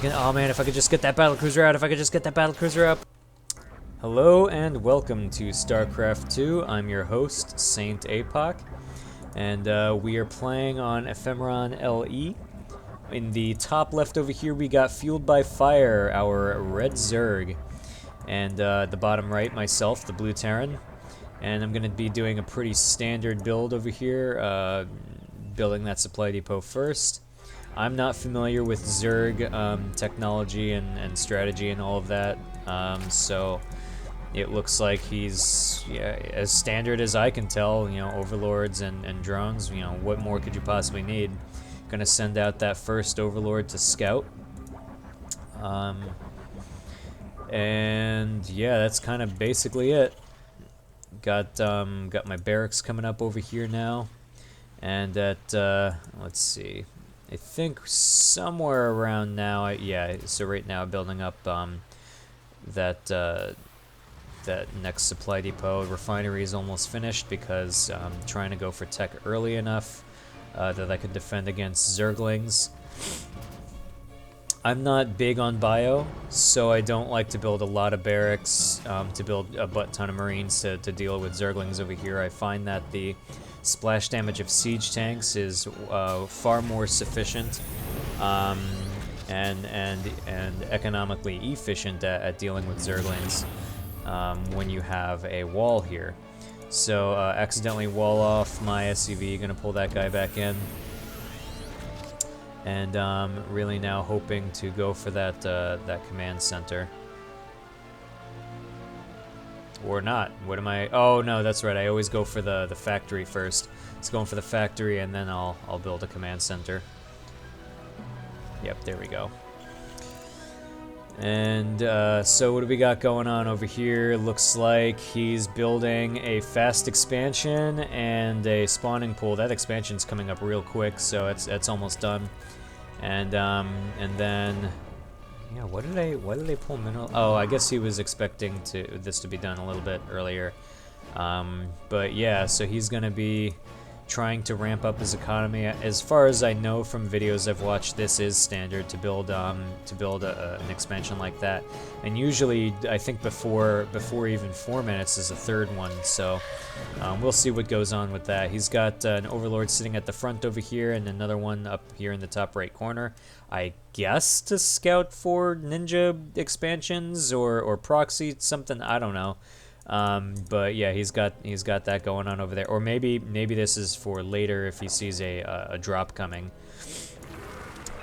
Oh man, if I could just get that battlecruiser out, if I could just get that battlecruiser up. Hello and welcome to StarCraft 2. I'm your host, Saint Apoc, and we are playing on Ephemeron LE. In the top left over here, we got Fueled by Fire, our red Zerg, and the bottom right, myself, the blue Terran. And I'm going to be doing a pretty standard build over here, building that supply depot first. I'm not familiar with Zerg technology and strategy and all of that, so it looks like he's as standard as I can tell. You know, overlords and drones. You know, what more could you possibly need? Gonna send out that first overlord to scout, and yeah, that's kind of basically it. Got my barracks coming up over here now, and at let's see. I think somewhere around now, so right now building up that next supply depot. Refinery is almost finished because I'm trying to go for tech early enough that I can defend against Zerglings. I'm not big on bio, so I don't like to build a lot of barracks to build a butt ton of Marines to deal with Zerglings over here. I find that the splash damage of siege tanks is far more sufficient and economically efficient at dealing with Zerglings when you have a wall here. So accidentally wall off my SCV, gonna pull that guy back in, and really now hoping to go for that command center. Or not. What am I? Oh no, that's right. I always go for the factory first. It's going for the factory, and then I'll build a command center. Yep, there we go. And so what do we got going on over here? Looks like he's building a fast expansion and a spawning pool. That expansion's coming up real quick, so it's almost done. And then. Yeah, why did they pull mineral? Oh, I guess he was expecting this to be done a little bit earlier. But yeah, so he's gonna be trying to ramp up his economy. As far as I know from videos I've watched, this is standard to build an expansion like that. And usually, I think before even 4 minutes is the third one. So we'll see what goes on with that. He's got an overlord sitting at the front over here, and another one up here in the top right corner. I guess to scout for ninja expansions or proxy something. I don't know. But yeah, he's got that going on over there. Or maybe this is for later if he sees a drop coming.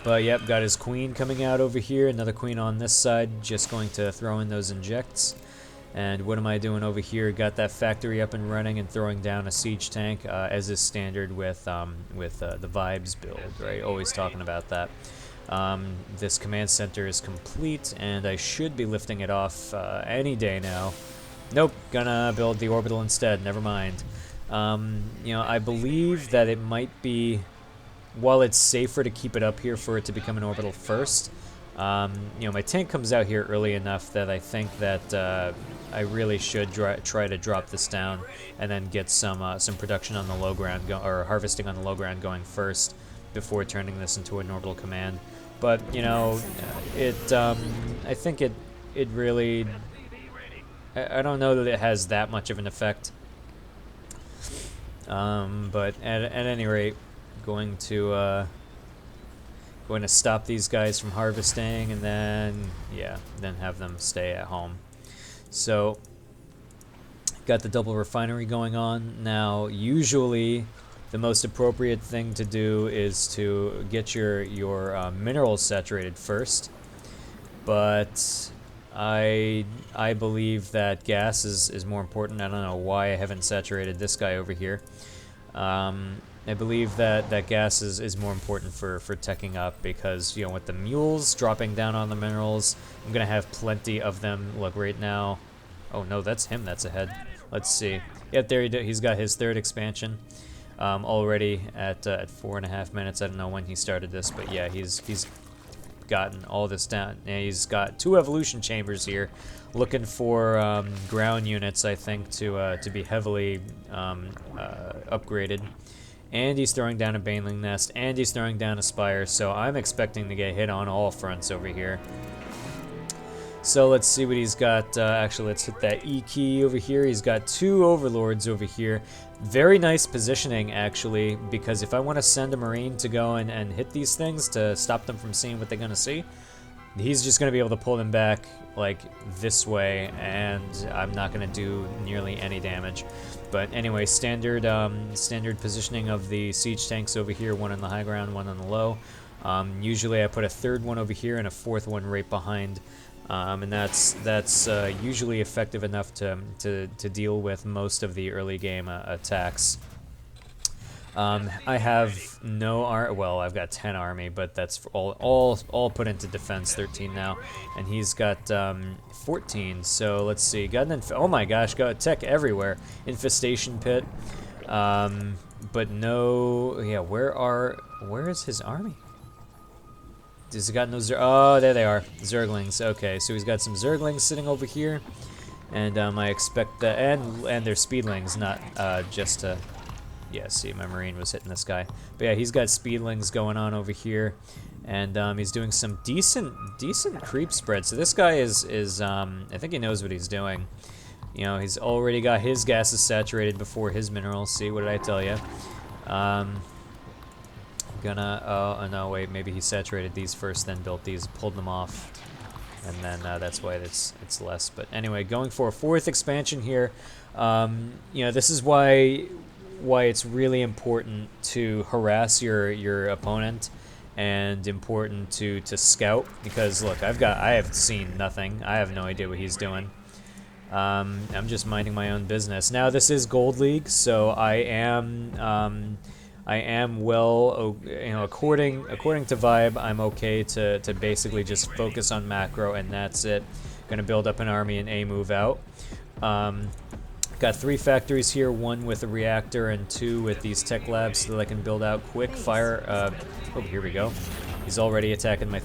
But yep, got his queen coming out over here. Another queen on this side. Just going to throw in those injects. And what am I doing over here? Got that factory up and running and throwing down a siege tank, as is standard with the Vibes build, right? Always talking about that. This command center is complete, and I should be lifting it off any day now. Nope, gonna build the orbital instead, never mind. You know, I believe that it might be, while it's safer to keep it up here for it to become an orbital first, you know, my tank comes out here early enough that I think that I really should try to drop this down and then get some production on the low ground, or harvesting on the low ground going first before turning this into an orbital command. But, you know, I think it really... I don't know that it has that much of an effect, but at any rate, going to stop these guys from harvesting, and then have them stay at home. So got the double refinery going on now. Usually, the most appropriate thing to do is to get your minerals saturated first, but I believe that gas is more important. I don't know why I haven't saturated this guy over here. I believe that gas is more important for teching up, because, you know, with the mules dropping down on the minerals, I'm gonna have plenty of them. Look, right now, oh no, that's him that's ahead. Let's see. Yep, there he's got his third expansion already at 4.5 minutes. I don't know when he started this, but yeah, he's gotten all this down. Yeah, he's got 2 evolution chambers here, looking for ground units, I think, to be heavily upgraded. and he's throwing down a Baneling Nest, and he's throwing down a Spire, so I'm expecting to get hit on all fronts over here. So let's see what he's got. Actually, let's hit that E key over here. He's got 2 Overlords over here. Very nice positioning, actually, because if I want to send a Marine to go and hit these things to stop them from seeing what they're going to see, he's just going to be able to pull them back like this way, and I'm not going to do nearly any damage. But anyway, standard positioning of the siege tanks over here, 1 on the high ground, 1 on the low. Usually I put a 3rd one over here and a 4th one right behind. And that's usually effective enough to deal with most of the early game attacks. I have no well, I've got 10 army, but that's all put into defense, 13 now, and he's got 14. So let's see, got an oh my gosh, got tech everywhere, infestation pit, but no, yeah, where is his army? Has he got no oh, there they are, Zerglings. Okay, so he's got some Zerglings sitting over here, and I expect that, and they're Speedlings, not just to, yeah, see, my Marine was hitting this guy. But yeah, he's got Speedlings going on over here, and he's doing some decent creep spread. So this guy is I think he knows what he's doing. You know, he's already got his gases saturated before his minerals. See, what did I tell you? Oh no, wait, maybe he saturated these first, then built these, pulled them off, and then that's why it's less. But anyway, going for a 4th expansion here. You know, this is why it's really important to harass your opponent, and important to scout, because look, I have seen nothing. I have no idea what he's doing. I'm just minding my own business. Now this is Gold League, so I am well, you know, according to vibe, I'm okay to basically just focus on macro, and that's it. Gonna build up an army and move out. Got 3 factories here, 1 with a reactor and 2 with these tech labs, so that I can build out quick fire. Oh, here we go. He's already attacking my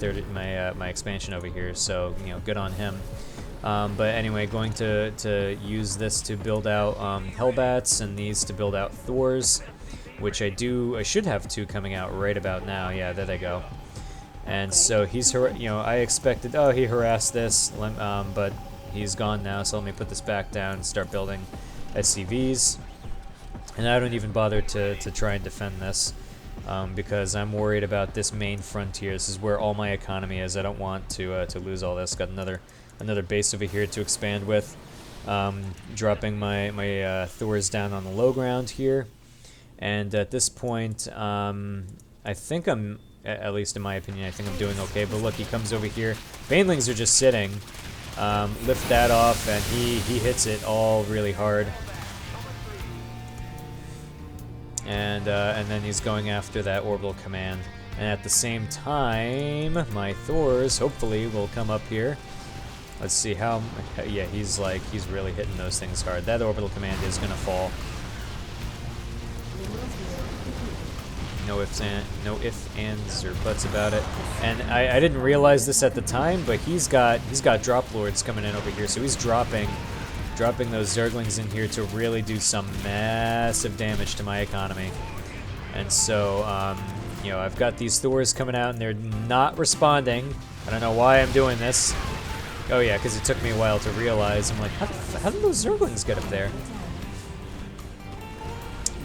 expansion over here, so you know, good on him. But anyway, going to use this to build out Hellbats, and these to build out Thors, which I should have 2 coming out right about now. Yeah, there they go. And so he's, you know, I expected, oh, he harassed this, but he's gone now, so let me put this back down and start building SCVs. And I don't even bother to try and defend this, because I'm worried about this main frontier. This is where all my economy is. I don't want to lose all this. Got another base over here to expand with. Dropping my Thors down on the low ground here. And at this point, I think I'm, at least in my opinion, I think I'm doing okay. But look, he comes over here. Banelings are just sitting. Lift that off, and he hits it all really hard. And then he's going after that orbital command. And at the same time, my Thors hopefully will come up here. Let's see how, yeah, he's really hitting those things hard. That orbital command is gonna fall. No ifs, ands, or buts about it. And I didn't realize this at the time, but he's got drop lords coming in over here, so he's dropping those Zerglings in here to really do some massive damage to my economy. And so, you know, I've got these Thors coming out, and they're not responding. I don't know why I'm doing this. Oh yeah, because it took me a while to realize. I'm like, how did those Zerglings get up there?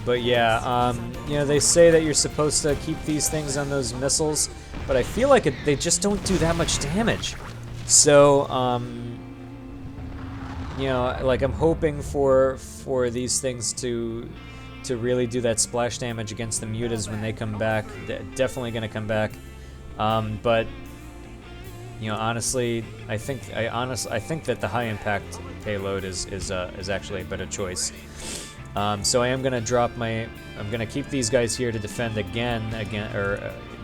But yeah, you know, they say that you're supposed to keep these things on those missiles, but I feel like they just don't do that much damage. So, you know, like, I'm hoping for these things to really do that splash damage against the mutas when they come back. They're definitely gonna come back. But you know, honestly, I think that the high impact payload is actually a better choice. So I am gonna I'm gonna keep these guys here to defend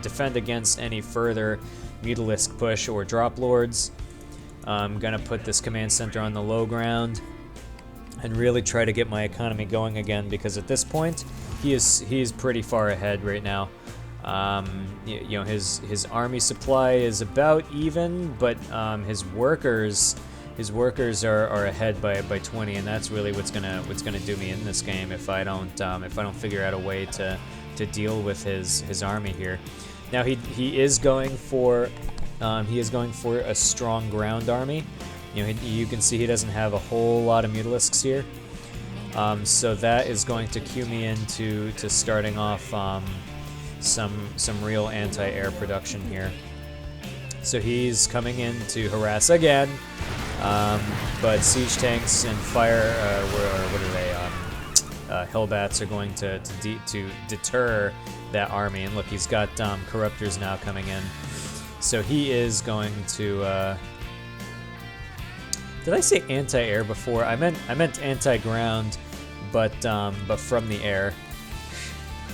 defend against any further Mutalisk push or drop lords. I'm gonna put this command center on the low ground and really try to get my economy going again, because at this point he's pretty far ahead right now. You know, his army supply is about even, but his workers are ahead by 20, and that's really what's gonna do me in this game if I don't figure out a way to deal with his army here. Now he is going for a strong ground army. You know, you can see he doesn't have a whole lot of Mutalisks here. So that is going to cue me into starting off some real anti-air production here. So he's coming in to harass again, but siege tanks and fire, what are they? Hellbats are going to deter that army. And look, he's got Corruptors now coming in. So he is going to. Did I say anti-air before? I meant anti-ground, but from the air.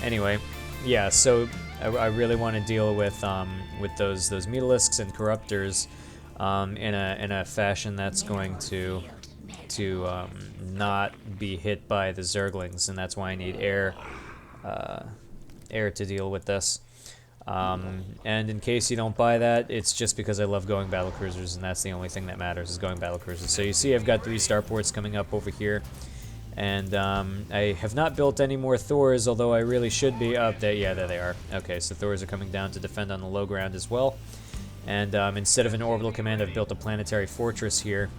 Anyway, yeah. So I really want to deal with those Mutalisks and Corruptors in a fashion that's going to not be hit by the Zerglings, and that's why I need air to deal with this. And in case you don't buy that, it's just because I love going battlecruisers, and that's the only thing that matters is going battlecruisers. So you see I've got 3 starports coming up over here, and I have not built any more Thors, although I really should be. Oh, yeah, there they are. Okay, so Thors are coming down to defend on the low ground as well. And instead of an orbital command, I've built a planetary fortress here.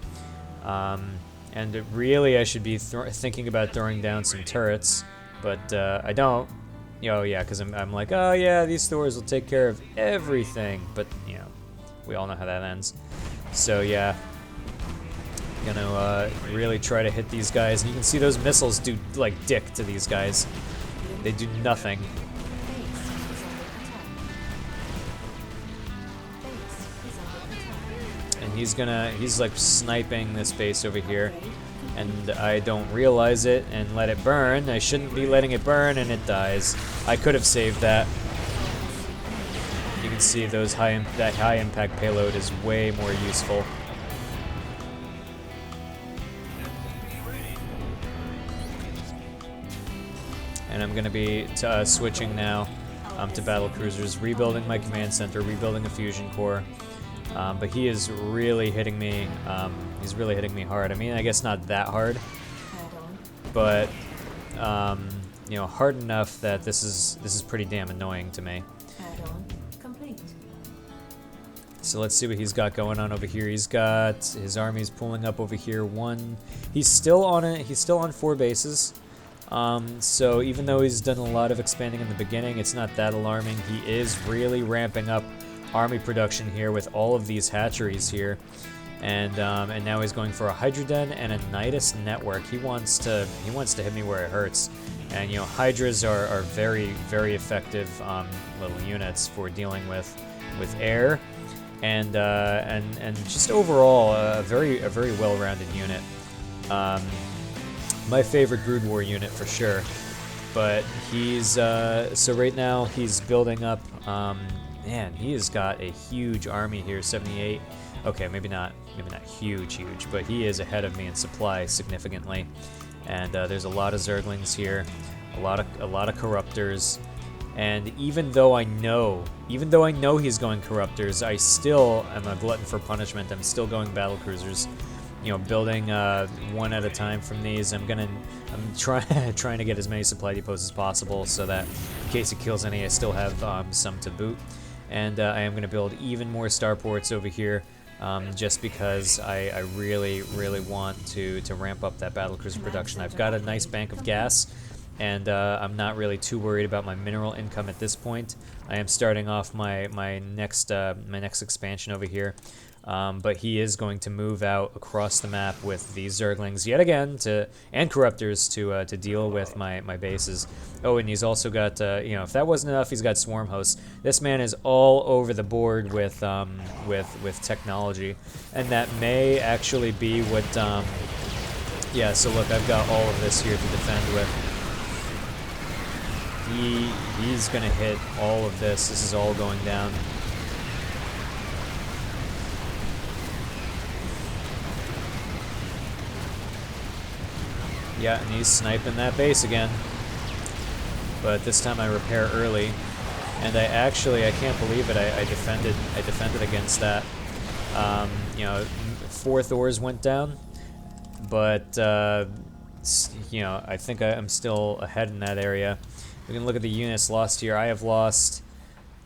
And really I should be thinking about throwing down some turrets, but I don't. Oh yeah, because I'm like, oh yeah, these Thors will take care of everything, but you know, we all know how that ends. So yeah, gonna really try to hit these guys, and you can see those missiles do like dick to these guys. They do nothing. And he's like sniping this base over here. And I don't realize it and let it burn. I shouldn't be letting it burn, and it dies. I could have saved that. You can see that high impact payload is way more useful. And I'm going to be switching now to battlecruisers, rebuilding my command center, rebuilding a fusion core. But he is really hitting me. He's really hitting me hard. I mean, I guess not that hard, but you know, hard enough that this is pretty damn annoying to me. So let's see what he's got going on over here. He's got his armies pulling up over here. He's still on 4 bases. So even though he's done a lot of expanding in the beginning, it's not that alarming. He is really ramping up army production here with all of these hatcheries here, and now he's going for a Hydra and a Nidus network. He wants to hit me where it hurts, and you know, Hydras are very, very effective little units for dealing with air, and just overall a very well-rounded unit. My favorite Brood War unit for sure, but he's so right now he's building up. Man, he has got a huge army here, 78. Okay, maybe not huge, but he is ahead of me in supply significantly. And there's a lot of Zerglings here, a lot of Corruptors. And even though I know he's going Corruptors, I still am a glutton for punishment. I'm still going battlecruisers. You know, building one at a time from these. I'm trying to get as many supply depots as possible, so that in case he kills any, I still have some to boot. And I am going to build even more starports over here, just because I really want to ramp up that battlecruiser production. I've got a nice bank of gas, and I'm not really too worried about my mineral income at this point. I am starting off my next expansion over here. But he is going to move out across the map with these Zerglings yet again and Corruptors to deal with my bases. Oh, and he's also got you know, if that wasn't enough, he's got Swarm Hosts. This man is all over the board with technology, and that may actually be what. Yeah. So look, I've got all of this here to defend with. He's gonna hit all of this. This is all going down. Yeah, and he's sniping that base again. But this time I repair early, and I can't believe it. I defended against that. You know, 4 Thors went down, but you know, I think I'm still ahead in that area. We can look at the units lost here. I have lost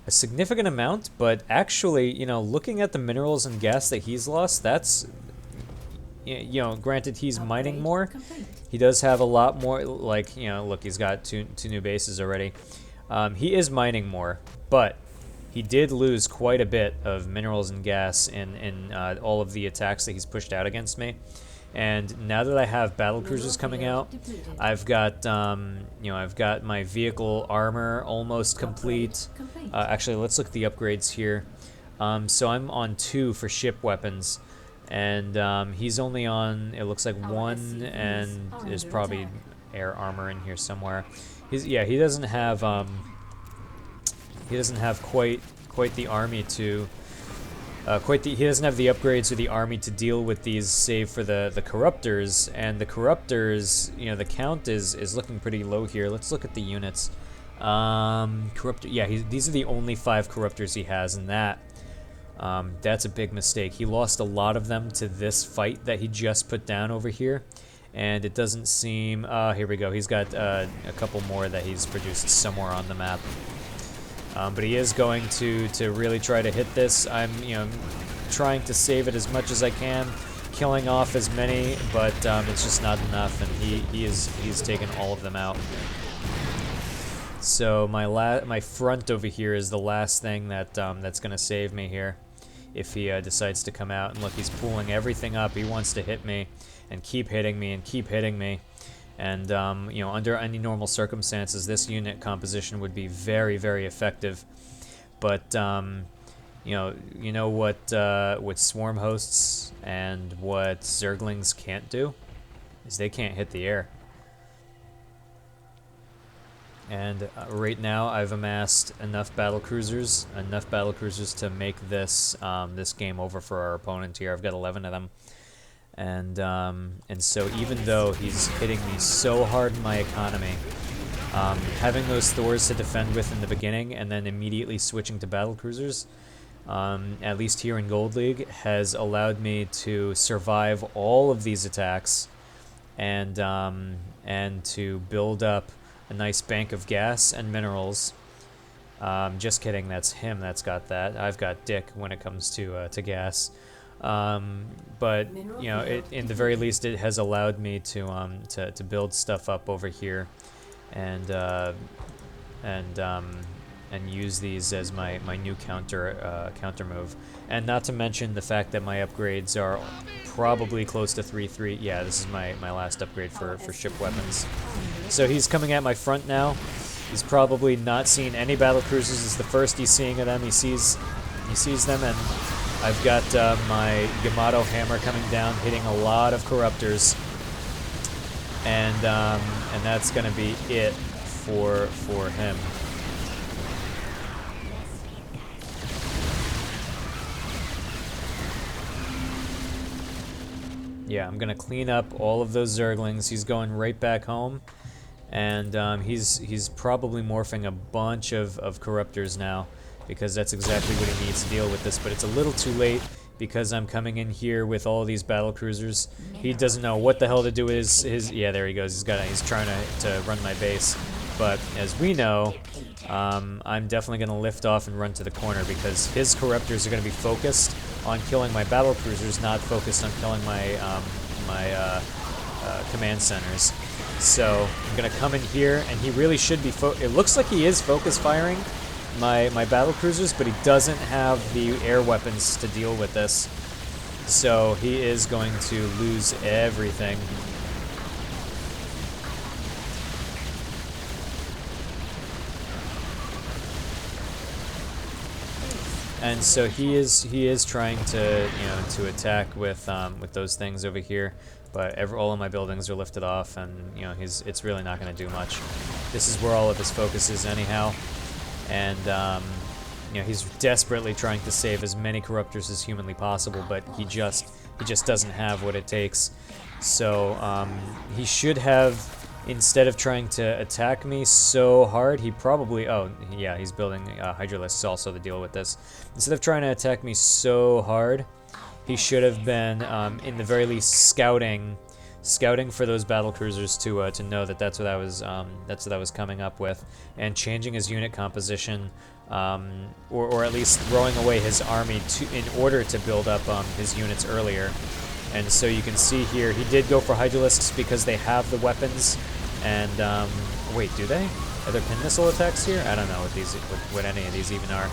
a significant amount, but actually, you know, looking at the minerals and gas that he's lost, that's, you know, granted he's mining more. He does have a lot more, like, you know, look, he's got two new bases already. He is mining more, but he did lose quite a bit of minerals and gas in all of the attacks that he's pushed out against me. And now that I have battle cruisers coming out, I've got, you know, I've got my vehicle armor almost complete. Actually, let's look at the upgrades here. So I'm on 2 for ship weapons, and he's only on, it looks like 1, and there's probably air armor in here somewhere. Yeah, he doesn't have quite the army to. He doesn't have the upgrades or the army to deal with these, save for the corruptors, and the corruptors, you know, the count is looking pretty low here. Let's look at the units. Corruptor, yeah, these are the only 5 corruptors he has, and that's a big mistake. He lost a lot of them to this fight that he just put down over here, and it doesn't seem. Here we go. He's got a couple more that he's produced somewhere on the map. But he is going to really try to hit this. I'm, you know, trying to save it as much as I can, killing off as many, but it's just not enough, and he's taken all of them out. So my front over here is the last thing that that's gonna save me here, if he decides to come out. And look, he's pulling everything up. He wants to hit me, and keep hitting me, and keep hitting me. And, you know, under any normal circumstances, this unit composition would be very, very effective. But, you know what swarm hosts and what zerglings can't do? Is they can't hit the air. And right now, I've amassed enough battle cruisers to make this this game over for our opponent here. I've got 11 of them. And so even though he's hitting me so hard in my economy, having those Thors to defend with in the beginning and then immediately switching to battle cruisers, at least here in Gold League, has allowed me to survive all of these attacks and to build up a nice bank of gas and minerals. Just kidding, that's him that's got that. I've got Dick when it comes to gas. But you know, in the very least, it has allowed me to build stuff up over here, and use these as my new counter move, and not to mention the fact that my upgrades are probably close to 3-3. Yeah, this is my last upgrade for ship weapons. So he's coming at my front now. He's probably not seen any battle cruisers. This is the first he's seeing of them. He sees them, and I've got my Yamato hammer coming down, hitting a lot of corruptors, and that's gonna be it for him. Yeah, I'm gonna clean up all of those zerglings. He's going right back home, and he's probably morphing a bunch of corruptors now, because that's exactly what he needs to deal with this, but it's a little too late because I'm coming in here with all these battle cruisers. He doesn't know what the hell to do with his yeah, there he goes. He's trying to run my base, but as we know, I'm definitely going to lift off and run to the corner, because his corruptors are going to be focused on killing my battle cruisers, not focused on killing my command centers. So I'm going to come in here, and he really should be it looks like he is focus firing my battle cruisers, but he doesn't have the air weapons to deal with this, so he is going to lose everything. And so he is trying to, you know, to attack with those things over here, but all of my buildings are lifted off, and you know, it's really not going to do much. This is where all of his focus is anyhow. And, you know, he's desperately trying to save as many corruptors as humanly possible, but he just doesn't have what it takes. So, he should have, instead of trying to attack me so hard, he probably, oh, yeah, he's building Hydralisks also to deal with this. Instead of trying to attack me so hard, he should have been, in the very least, scouting scouting for those battle cruisers to know that that's what I was coming up with, and changing his unit composition, or at least throwing away his army in order to build up his units earlier. And so you can see here, he did go for Hydralisks because they have the weapons. And wait, do they? Are there pin missile attacks here? I don't know what any of these even are.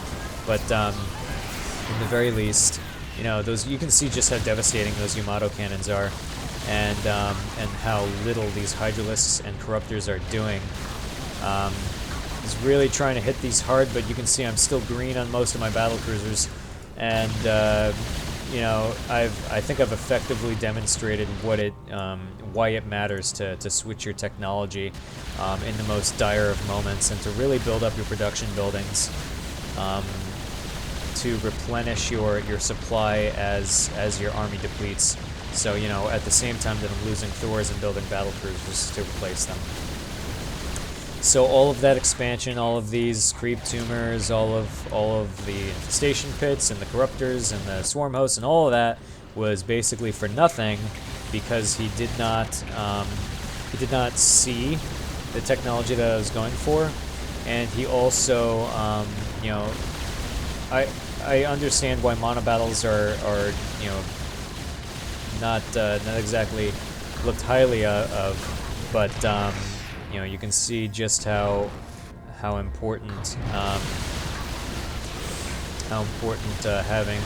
But in the very least, you know, you can see just how devastating those Yamato cannons are, and how little these Hydralisks and Corruptors are doing. He's really trying to hit these hard, but you can see I'm still green on most of my battle cruisers, and you know, I think I've effectively demonstrated why it matters to switch your technology in the most dire of moments, and to really build up your production buildings, to replenish your supply as your army depletes. So, you know, at the same time that I'm losing Thors and building battle cruisers to replace them. So all of that expansion, all of these creep tumors, all of the infestation pits and the corruptors and the swarm hosts and all of that was basically for nothing, because he did not see the technology that I was going for, and he also you know, I understand why mono battles are you know, not exactly looked highly of, but you know, you can see just how important having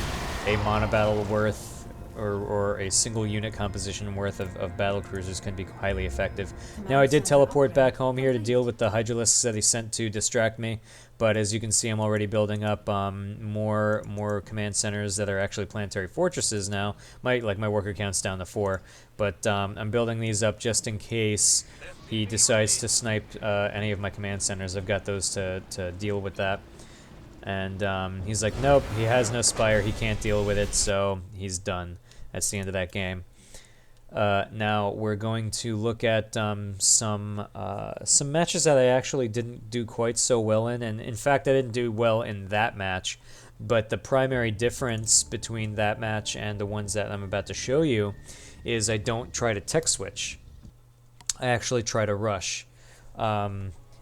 a mono battle worth or a single unit composition worth of battle cruisers can be highly effective. Now, I did teleport back home here to deal with the Hydralisks that he sent to distract me, but as you can see, I'm already building up more command centers that are actually planetary fortresses now. My worker count's down to 4, but I'm building these up just in case he decides to snipe any of my command centers. I've got those to deal with that. And he's like, nope, he has no Spire, he can't deal with it, so he's done. That's the end of that game. Now we're going to look at some matches that I actually didn't do quite so well in, and in fact I didn't do well in that match, but the primary difference between that match and the ones that I'm about to show you is I don't try to tech switch. I actually try to rush.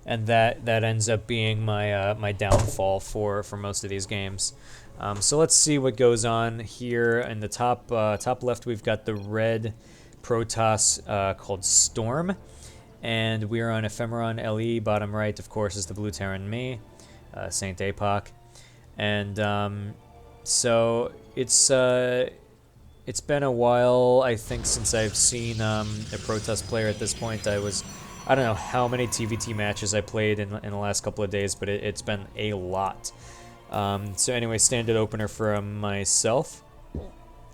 And that ends up being my my downfall for most of these games. So let's see what goes on here. In the top left, we've got the red Protoss called Storm, and we are on Ephemeron LE. Bottom right, of course, is the blue Terran me, Saint Apoc, and so it's been a while, I think, since I've seen a Protoss player at this point. I don't know how many TVT matches I played in the last couple of days, but it's been a lot. So anyway, standard opener for myself.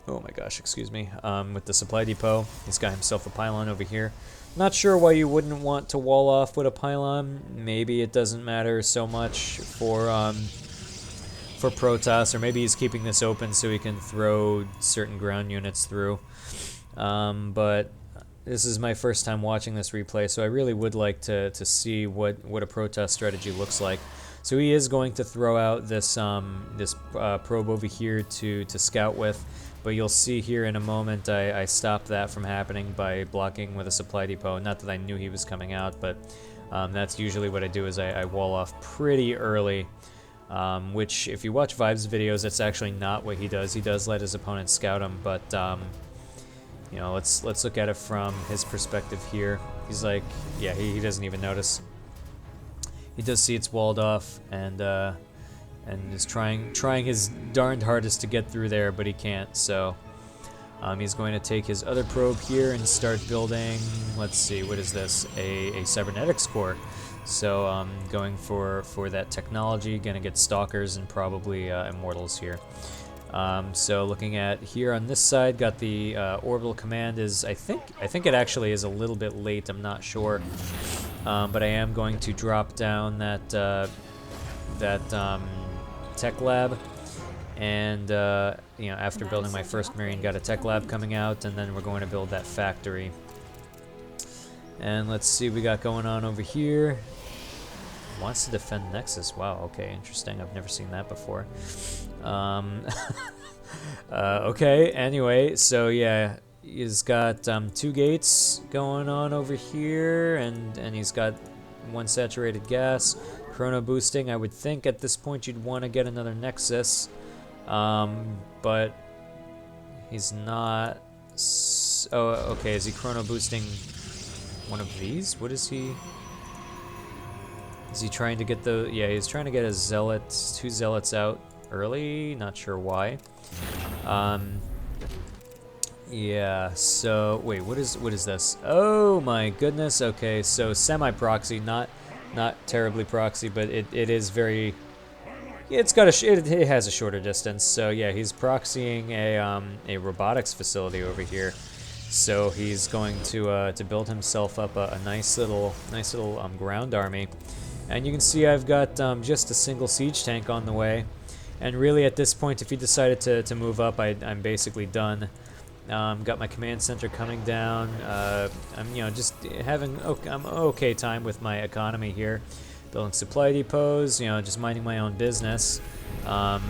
Oh my gosh, excuse me. With the supply depot, he's got himself a pylon over here. Not sure why you wouldn't want to wall off with a pylon. Maybe it doesn't matter so much for Protoss, or maybe he's keeping this open so he can throw certain ground units through. But this is my first time watching this replay, so I really would like to see what a Protoss strategy looks like. So he is going to throw out this probe over here to scout with, but you'll see here in a moment I stopped that from happening by blocking with a supply depot. Not that I knew he was coming out, but that's usually what I do, is I wall off pretty early, which if you watch Vibes videos, that's actually not what he does. He does let his opponent scout him, but you know, let's look at it from his perspective here. He's like, yeah, he doesn't even notice. He does see it's walled off, and is trying his darned hardest to get through there, but he can't. So he's going to take his other probe here and start building. Let's see, what is this? A cybernetics core. So going for that technology. Gonna get stalkers and probably immortals here. So looking at here on this side, got the orbital command is, I think it actually is a little bit late, I'm not sure, but I am going to drop down that tech lab, and you know, after building my first Marine, got a tech lab coming out, and then we're going to build that factory. And let's see what we got going on over here. Wants to defend Nexus. Wow, okay, interesting. I've never seen that before. Okay, anyway, so yeah, he's got 2 gates going on over here, and he's got 1 saturated gas. Chrono boosting. I would think at this point you'd want to get another Nexus, but he's not. Oh, okay. Is he chrono boosting one of these? What is he? Is he trying to get the? Yeah, he's trying to get his zealots, 2 zealots out early. Not sure why. Yeah. So wait, what is this? Oh my goodness. Okay, so semi-proxy, not terribly proxy, but it is very. It's got it has a shorter distance. So yeah, he's proxying a robotics facility over here. So he's going to build himself up a nice little ground army. And you can see I've got just a single siege tank on the way. And really at this point, if he decided to move up, I'm basically done. Got my command center coming down. I'm just having I'm okay time with my economy here. Building supply depots, just minding my own business. From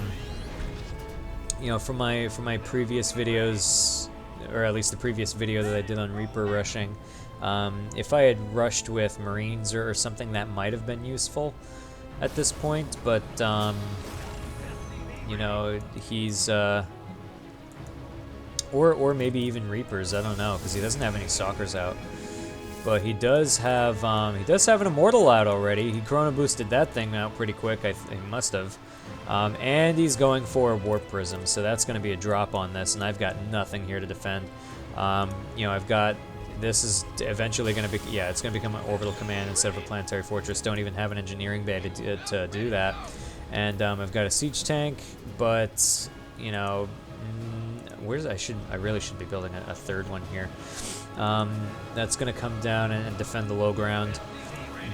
my previous videos, or at least the previous video that I did on Reaper rushing, if I had rushed with Marines or something, that might have been useful at this point, but he's or maybe even Reapers, I don't know, because he doesn't have any Stalkers out. But he does have an Immortal out already. He chrono boosted that thing out pretty quick. He must have. And he's going for a Warp Prism, so that's going to be a drop on this, and I've got nothing here to defend. I've got. This is eventually going to be. Yeah, it's going to become an orbital command instead of a planetary fortress. Don't even have an engineering bay to do that. And I've got a siege tank, but I really should be building a 3rd one here. That's going to come down and defend the low ground.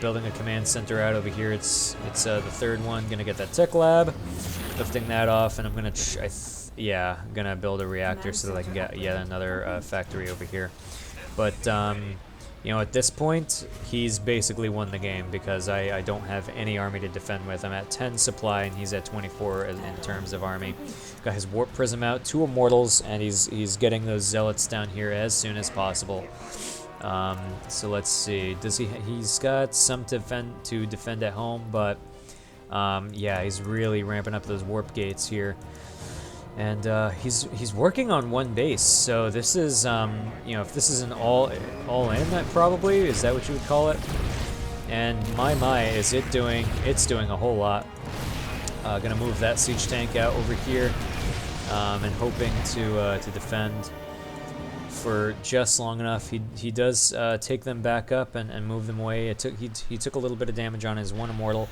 Building a command center out over here. It's the 3rd one. Going to get that tech lab, lifting that off, and I'm going to gonna build a reactor so that I can get yet another factory over here. But at this point, he's basically won the game because I don't have any army to defend with. I'm at 10 supply and he's at 24 in terms of army. Got his Warp Prism out, 2 Immortals, and he's getting those Zealots down here as soon as possible. So let's see. He's got some to defend at home, but yeah, he's really ramping up those warp gates here. And he's working on 1 base, so this is if this is an all in, that probably is that what you would call it. And it's doing a whole lot. Gonna move that siege tank out over here, and hoping to defend for just long enough. He does take them back up and move them away. He took a little bit of damage on his 1 Immortal.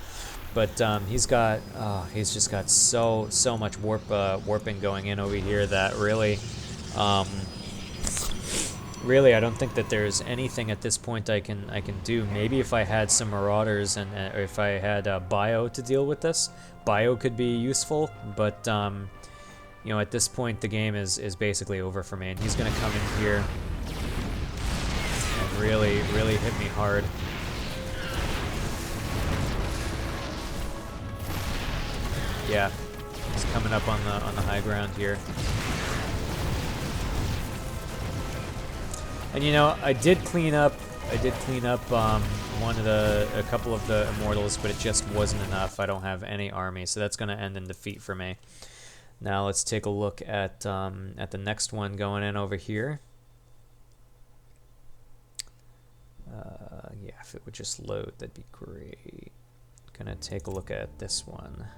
But he's just got so much warping going in over here that really I don't think that there's anything at this point I can do. Maybe if I had some Marauders and if I had Bio to deal with this, Bio could be useful. But at this point the game is basically over for me, and he's gonna come in here and really hit me hard. Yeah, he's coming up on the high ground here. And I did clean up a couple of the Immortals, but it just wasn't enough. I don't have any army, so that's going to end in defeat for me. Now let's take a look at the next one going in over here. Yeah, if it would just load, that'd be great. Gonna take a look at this one.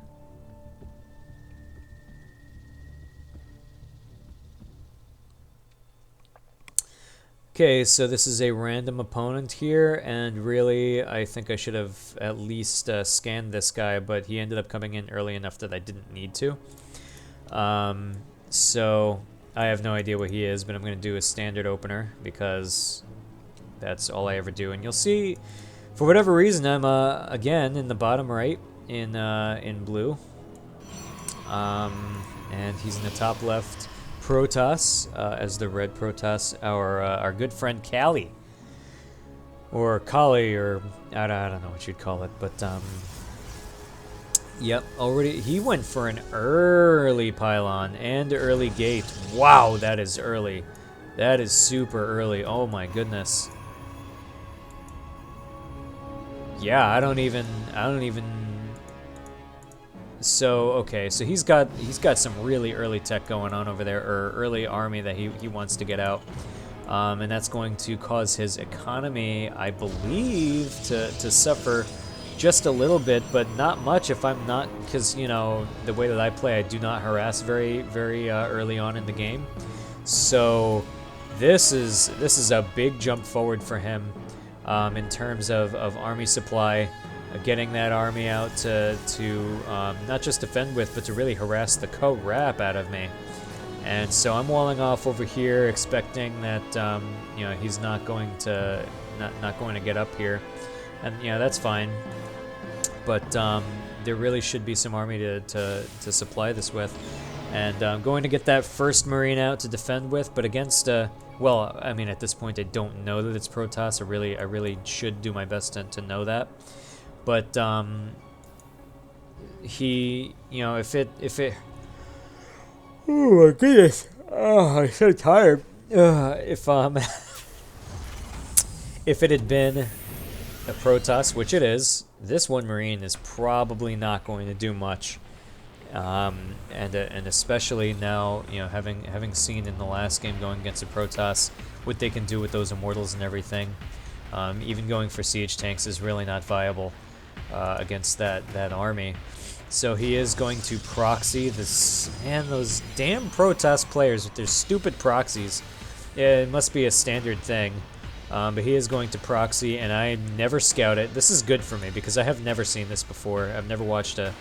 Okay, so this is a random opponent here, and really I think I should have at least scanned this guy, but he ended up coming in early enough that I didn't need to. So I have no idea what he is, but I'm going to do a standard opener because that's all I ever do. And you'll see, for whatever reason, I'm again in the bottom right in blue, and he's in the top left. Protoss as the red Protoss, our good friend Callie, or Kali, or I don't know what you'd call it, but yep, already he went for an early pylon and early gate. Wow, that is early. That is super early. Oh my goodness. Yeah, I don't even. So okay, so he's got some really early tech going on over there, or early army that he wants to get out, and that's going to cause his economy, I believe, to suffer just a little bit, but not much if I'm not, because you know the way that I play, I do not harass very early on in the game, so this is a big jump forward for him in terms of army supply. Getting that army out to not just defend with, but to really harass the crap out of me. And so I'm walling off over here, expecting that you know, he's not going to get up here, and you know, that's fine. But there really should be some army to supply this with, and I'm going to get that first Marine out to defend with, but against well, I mean, at this point I don't know that it's Protoss. I really should do my best to know that. But he, you know, if it, oh my goodness, oh, I'm so tired. If if it had been a Protoss, which it is, this one Marine is probably not going to do much. And especially now, you know, having seen in the last game going against a Protoss what they can do with those Immortals and everything, even going for siege tanks is really not viable against that army. So he is going to proxy this, man, those damn Protoss players with their stupid proxies. It must be a standard thing. But he is going to proxy, and I never scout it. This is good for me because I have never seen this before. I've never watched a,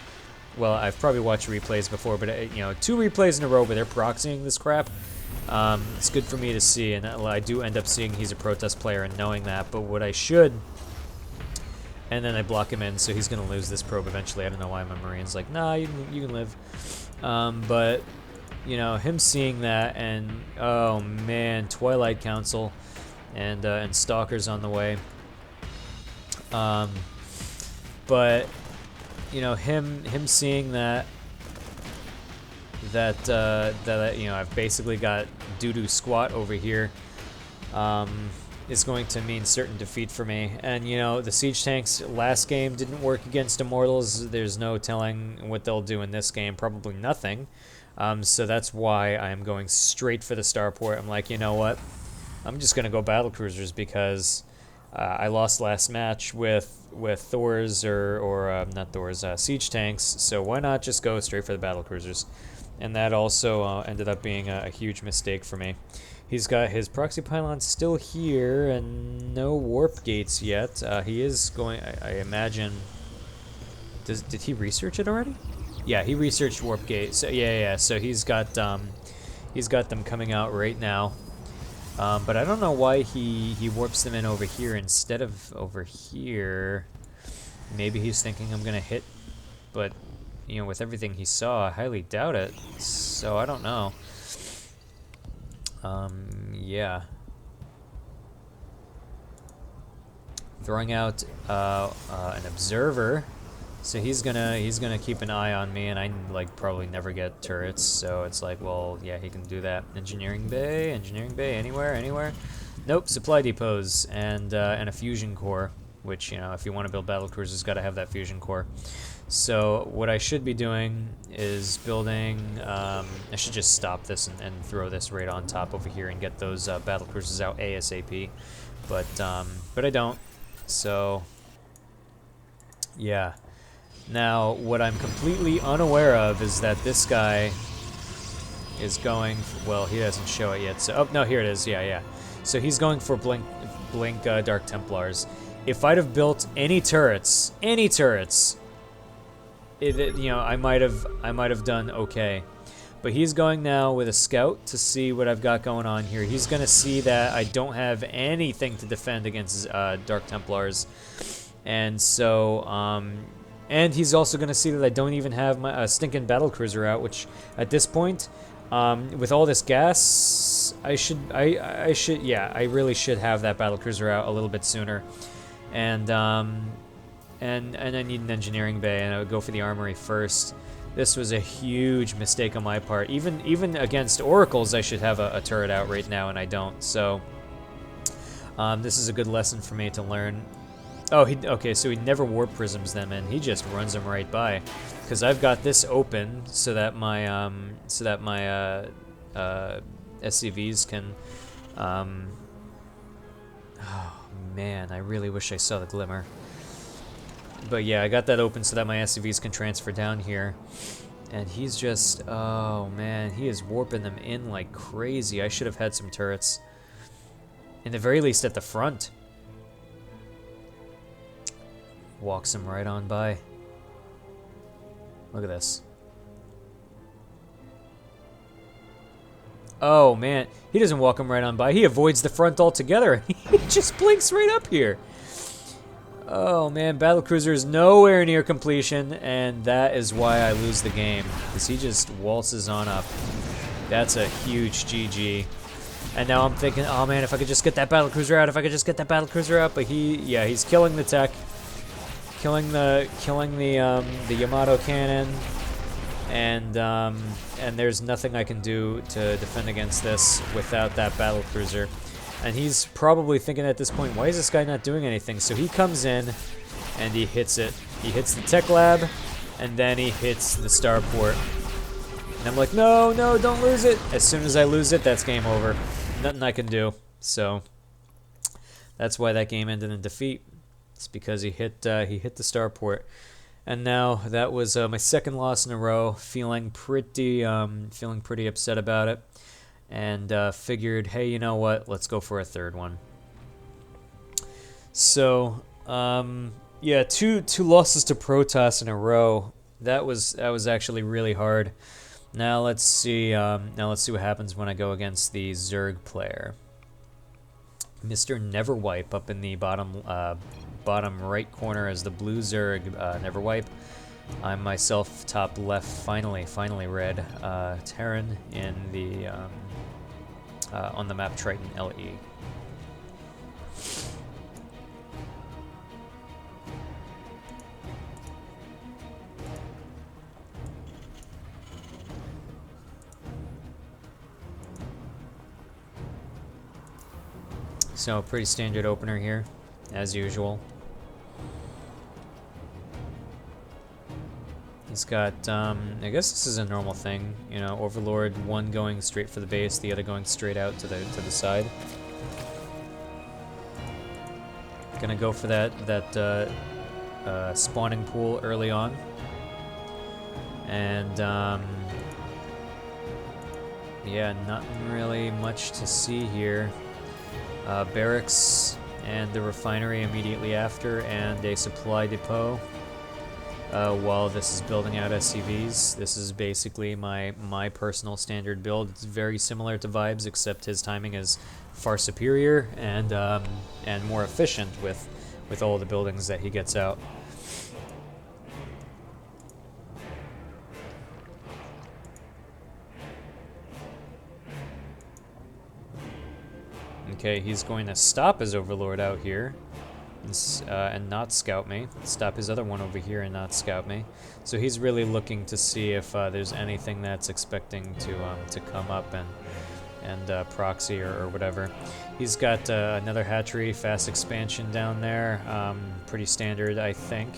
well, I've probably watched replays before, but you know, 2 replays in a row where they're proxying this crap. It's good for me to see, and I do end up seeing he's a Protoss player and knowing that. But what I should, and then I block him in, so he's going to lose this probe eventually. I don't know why my Marine's like, nah, you can live. But, you know, him seeing that, and, oh man, Twilight Council and Stalkers on the way. But, you know, him seeing that, you know, I've basically got doo-doo squat over here, is going to mean certain defeat for me. And, you know, the siege tanks last game didn't work against Immortals. There's no telling what they'll do in this game. Probably nothing. So that's why I'm going straight for the starport. I'm like, you know what? I'm just going to go battlecruisers because I lost last match with Thors or not Thors, siege tanks. So why not just go straight for the battlecruisers? And that also ended up being a huge mistake for me. He's got his proxy pylon still here and no warp gates yet. He is going, I imagine, did he research it already? Yeah, he researched warp gates. So, yeah. So he's got them coming out right now. But I don't know why he warps them in over here instead of over here. Maybe he's thinking I'm gonna hit, but you know, with everything he saw, I highly doubt it. So I don't know. Yeah. Throwing out an observer. So he's gonna keep an eye on me, and I like probably never get turrets. So it's like, well, yeah, he can do that. Engineering bay, anywhere. Nope. Supply depots and a fusion core, which, you know, if you want to build battlecruisers, got to have that fusion core. So what I should be doing is building. I should just stop this and throw this right on top over here and get those battlecruisers out ASAP. But I don't. So yeah. Now, what I'm completely unaware of is that this guy is going for, well, he doesn't show it yet. So, oh, no, here it is. Yeah. So he's going for blink Dark Templars. If I'd have built any turrets, you know, I might have done okay. But he's going now with a scout to see what I've got going on here. He's going to see that I don't have anything to defend against Dark Templars. And so, and he's also going to see that I don't even have my stinking battlecruiser out, which at this point, with all this gas, I really should have that battlecruiser out a little bit sooner. And I need an engineering bay, and I would go for the armory first. This was a huge mistake on my part. Even against Oracles, I should have a turret out right now, and I don't. So this is a good lesson for me to learn. Oh, okay, so he never warp prisms them in. He just runs them right by. Because I've got this open so that my SCVs can... oh, man, I really wish I saw the glimmer. But yeah, I got that open so that my SCVs can transfer down here. And he's just... oh, man, he is warping them in like crazy. I should have had some turrets. In the very least at the front. Walks him right on by. Look at this. Oh, man. He doesn't walk him right on by. He avoids the front altogether. He just blinks right up here. Oh, man. Battlecruiser is nowhere near completion, and that is why I lose the game. Because he just waltzes on up. That's a huge GG. And now I'm thinking, oh, man, if I could just get that battlecruiser out, if I could just get that battlecruiser out. But he's killing the tech. Killing the Yamato cannon. And there's nothing I can do to defend against this without that battlecruiser. And he's probably thinking at this point, why is this guy not doing anything? So he comes in and he hits it. He hits the tech lab, and then he hits the starport. And I'm like, no, don't lose it. As soon as I lose it, that's game over. Nothing I can do. So that's why that game ended in defeat. It's because he hit the starport. And now that was my second loss in a row. Feeling pretty upset about it, and figured, hey, you know what? Let's go for a third one. So yeah, two losses to Protoss in a row. That was actually really hard. Now let's see what happens when I go against the Zerg player. Mr. Neverwipe up in the bottom right corner as the blue Zerg Neverwipe. I'm myself top left, finally red. Terran in the on the map Triton LE. So pretty standard opener here, as usual. He's got, I guess this is a normal thing, you know, Overlord, one going straight for the base, the other going straight out to the side. Gonna go for that spawning pool early on. And, yeah, not really much to see here. Barracks and the refinery immediately after, and a supply depot. While this is building out SCVs, this is basically my personal standard build. It's very similar to Vibes, except his timing is far superior and more efficient with all the buildings that he gets out. Okay, he's going to stop his Overlord out here and not scout me. Stop his other one over here and not scout me. So he's really looking to see if there's anything that's expecting to come up and proxy or whatever. He's got another hatchery, fast expansion down there. Pretty standard, I think.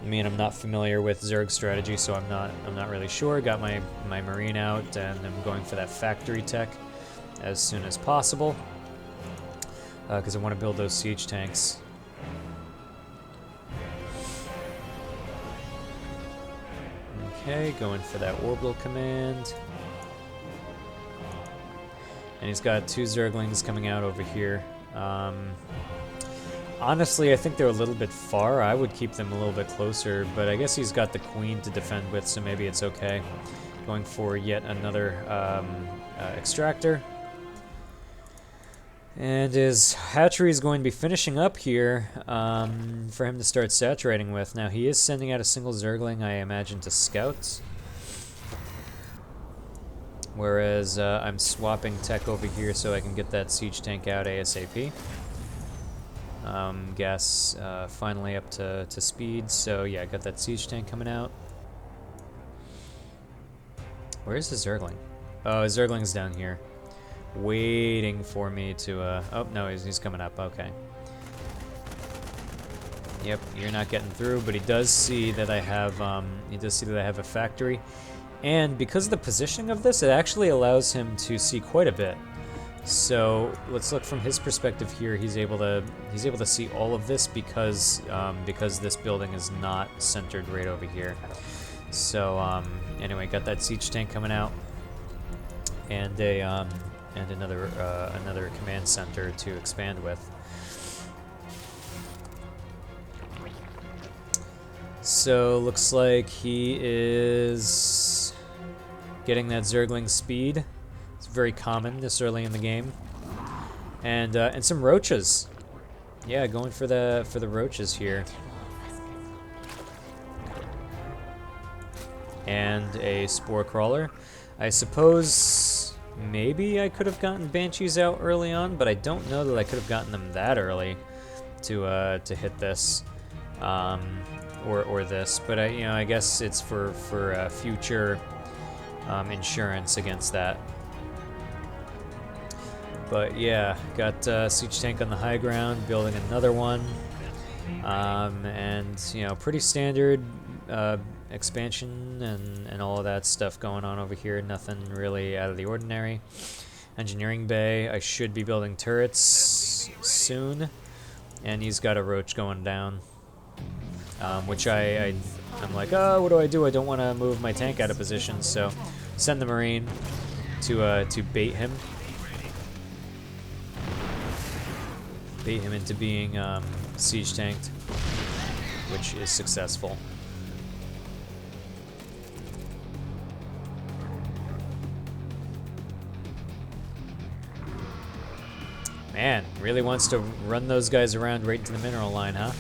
I mean, I'm not familiar with Zerg strategy, so I'm not really sure. Got my Marine out, and I'm going for that factory tech as soon as possible. Because I want to build those siege tanks. Okay, going for that orbital command. And he's got two Zerglings coming out over here. Honestly, I think they're a little bit far. I would keep them a little bit closer, but I guess he's got the Queen to defend with, so maybe it's okay. Going for yet another extractor. And his hatchery is going to be finishing up here for him to start saturating with. Now, he is sending out a single Zergling, I imagine, to scout. Whereas I'm swapping tech over here so I can get that siege tank out ASAP. Gas finally up to speed, so yeah, I got that siege tank coming out. Where's the Zergling? Oh, his Zergling's down here. Waiting for me to, oh, no, he's coming up. Okay. Yep, you're not getting through, but he does see that I have, a factory. And because of the positioning of this, it actually allows him to see quite a bit. So let's look from his perspective here. He's able to see all of this because this building is not centered right over here. So anyway, got that siege tank coming out, and another command center to expand with. So looks like he is getting that Zergling speed. It's very common this early in the game, and some roaches. Yeah, going for the roaches here, and a spore crawler. I suppose maybe I could have gotten banshees out early on, but I don't know that I could have gotten them that early to hit this. Or this, but I guess it's for future insurance against that. But yeah, got siege tank on the high ground, building another one, and pretty standard expansion and all of that stuff going on over here. Nothing really out of the ordinary. Engineering bay. I should be building turrets soon, and he's got a roach going down. Which I'm like, oh, what do? I don't want to move my tank out of position, so send the Marine to bait him. Bait him into being siege tanked, which is successful. Man, really wants to run those guys around right into the mineral line, huh?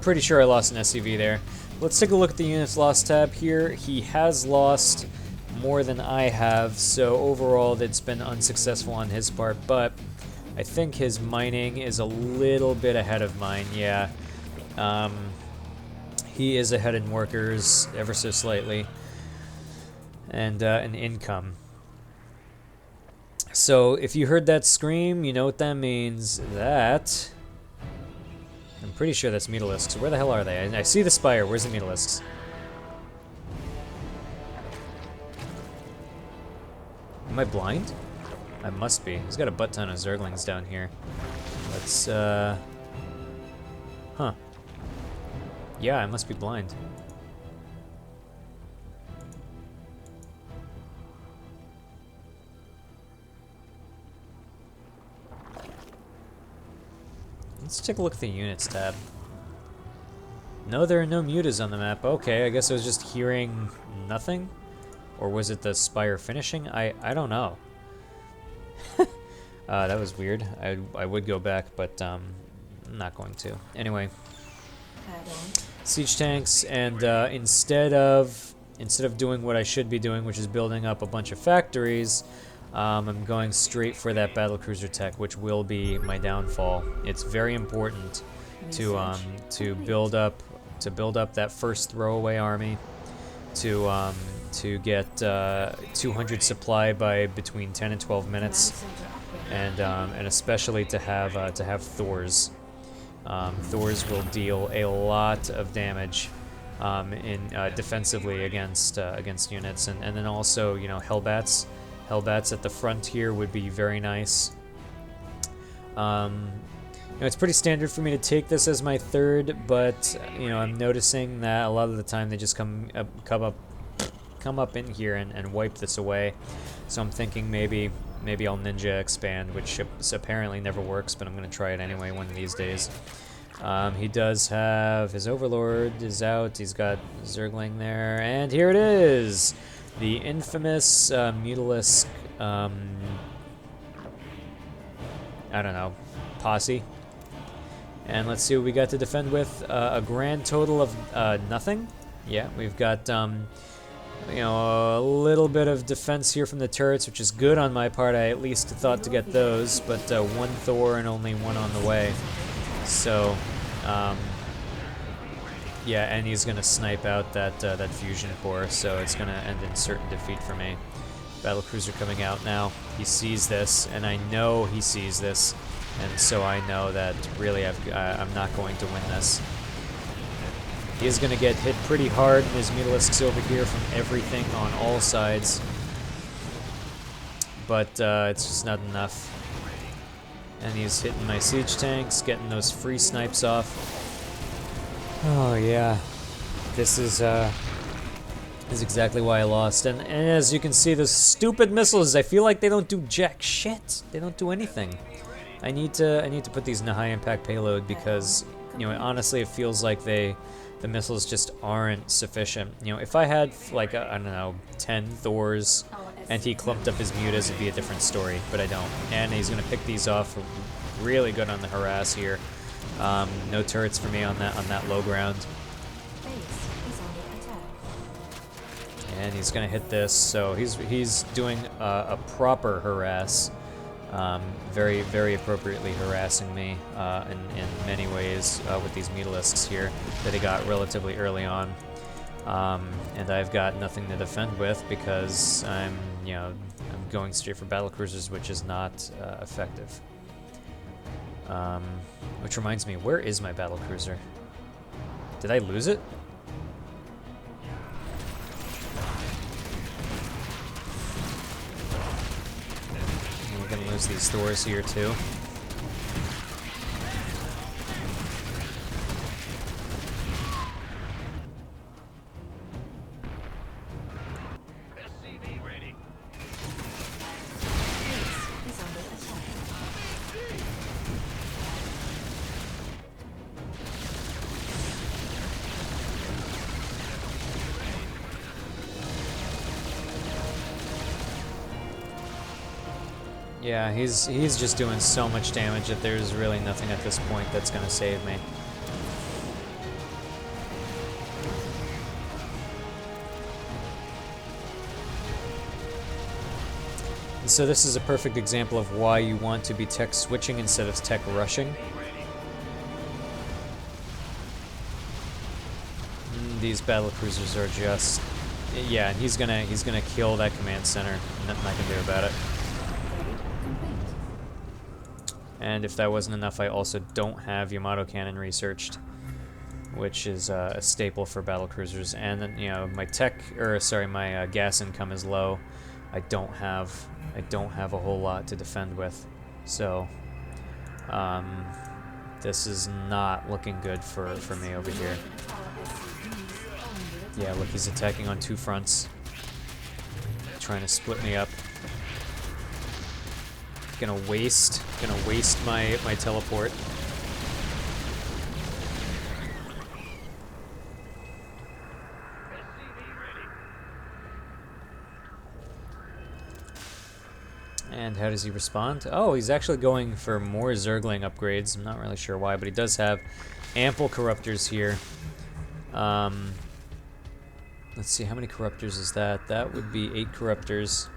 Pretty sure I lost an SCV there. Let's take a look at the units lost tab here. He has lost more than I have, so overall it's been unsuccessful on his part, but I think his mining is a little bit ahead of mine, yeah. He is ahead in workers ever so slightly, and in income. So if you heard that scream, you know what that means. That... I'm pretty sure that's Mutalisks. Where the hell are they? I see the spire. Where's the Mutalisks? Am I blind? I must be. He's got a butt ton of Zerglings down here. Let's, Huh. Yeah, I must be blind. Let's take a look at the units tab. No, there are no mutas on the map. Okay, I guess I was just hearing nothing? Or was it the spire finishing? I don't know. That was weird. I would go back, but I'm not going to. Anyway. Siege tanks, and instead of doing what I should be doing, which is building up a bunch of factories, I'm going straight for that battlecruiser tech, which will be my downfall. It's very important to build up that first throwaway army, to get 200 supply by between 10 and 12 minutes, and especially to have Thors. Thors will deal a lot of damage defensively against units, and then also Hellbats. Hellbats at the front here would be very nice. It's pretty standard for me to take this as my third, but I'm noticing that a lot of the time they just come up in here and wipe this away. So I'm thinking maybe I'll ninja expand, which apparently never works, but I'm gonna try it anyway one of these days. He does have his Overlord is out. He's got Zergling there, and here it is. The infamous Mutalisk, I don't know, posse. And let's see what we got to defend with. A grand total of nothing. Yeah, we've got, you know, a little bit of defense here from the turrets, which is good on my part. I at least thought to get those, but one Thor and only one on the way. So, yeah, and he's gonna snipe out that that fusion core, so it's gonna end in certain defeat for me. Battlecruiser coming out now. He sees this, and I know he sees this, and so I know that really I'm not going to win this. He is going to get hit pretty hard, and his Mutalisks over here from everything on all sides. But it's just not enough. And he's hitting my siege tanks, getting those free snipes off. Oh yeah, this is exactly why I lost. And as you can see, those stupid missiles, I feel like they don't do jack shit. They don't do anything. I need to put these in a high impact payload because, you know, honestly it feels like the missiles just aren't sufficient. You know, if I had like I don't know 10 Thors and he clumped up his mutas, it'd be a different story, but I don't. And he's gonna pick these off really good on the harass here. No turrets for me on that low ground. And he's gonna hit this, so he's doing a proper harass. Very, very appropriately harassing me in many ways with these Mutalisks here that he got relatively early on. And I've got nothing to defend with because I'm going straight for battlecruisers, which is not effective. Which reminds me, where is my battlecruiser? Did I lose it? We're gonna lose these Thors here too. Yeah, he's just doing so much damage that there's really nothing at this point that's gonna save me. And so this is a perfect example of why you want to be tech switching instead of tech rushing. These battlecruisers are just, yeah, and he's gonna kill that command center. Nothing I can do about it. And if that wasn't enough, I also don't have Yamato cannon researched, which is a staple for battlecruisers. And then, you know, my gas income is low. I don't have a whole lot to defend with, so this is not looking good for me over here. Yeah, look, he's attacking on two fronts, trying to split me up. Gonna waste my teleport. And how does he respond? Oh, he's actually going for more Zergling upgrades. I'm not really sure why, but he does have ample corruptors here. Let's see, how many corruptors is that? That would be 8 corruptors.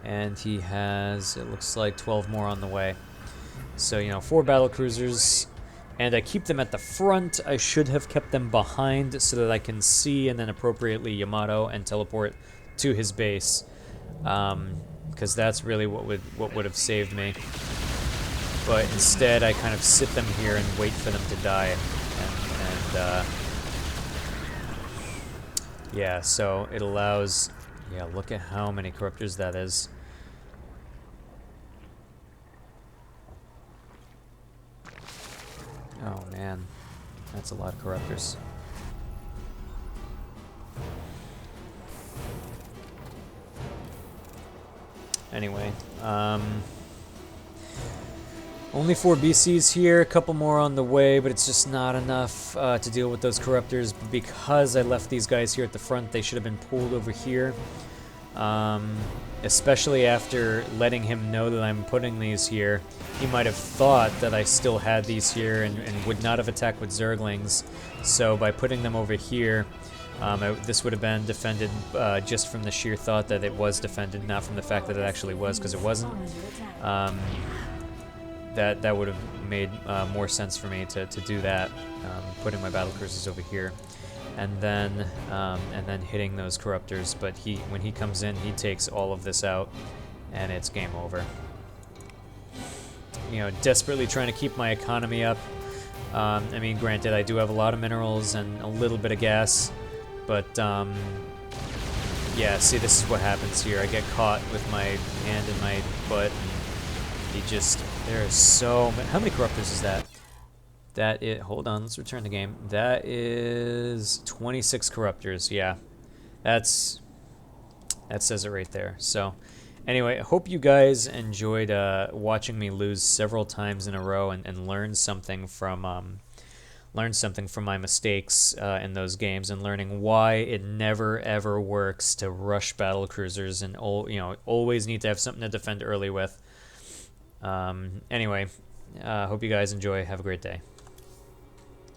And he has, it looks like, 12 more on the way. So, you know, 4 battlecruisers, and I keep them at the front. I should have kept them behind so that I can see and then appropriately Yamato and teleport to his base, because that's really what would have saved me. But instead, I kind of sit them here and wait for them to die, and yeah, so it allows. Yeah, look at how many corruptors that is. Oh man, that's a lot of corruptors. Anyway, only 4 BCs here, a couple more on the way, but it's just not enough to deal with those corruptors. Because I left these guys here at the front, they should have been pulled over here. Especially after letting him know that I'm putting these here. He might have thought that I still had these here and would not have attacked with Zerglings. So by putting them over here, this would have been defended just from the sheer thought that it was defended, not from the fact that it actually was, because it wasn't. That would have made more sense for me to do that, putting my battlecruisers over here, and then hitting those corruptors. But when he comes in, he takes all of this out, and it's game over. You know, desperately trying to keep my economy up. I mean, granted, I do have a lot of minerals and a little bit of gas, but yeah, see, this is what happens here. I get caught with my hand in my butt, and he just, there is so many. How many corruptors is that? Hold on, let's return the game. That is 26 corruptors, yeah. That says it right there. So anyway, I hope you guys enjoyed watching me lose several times in a row and learn something from my mistakes in those games, and learning why it never ever works to rush battle cruisers and always need to have something to defend early with. Anyway, hope you guys enjoy. Have a great day.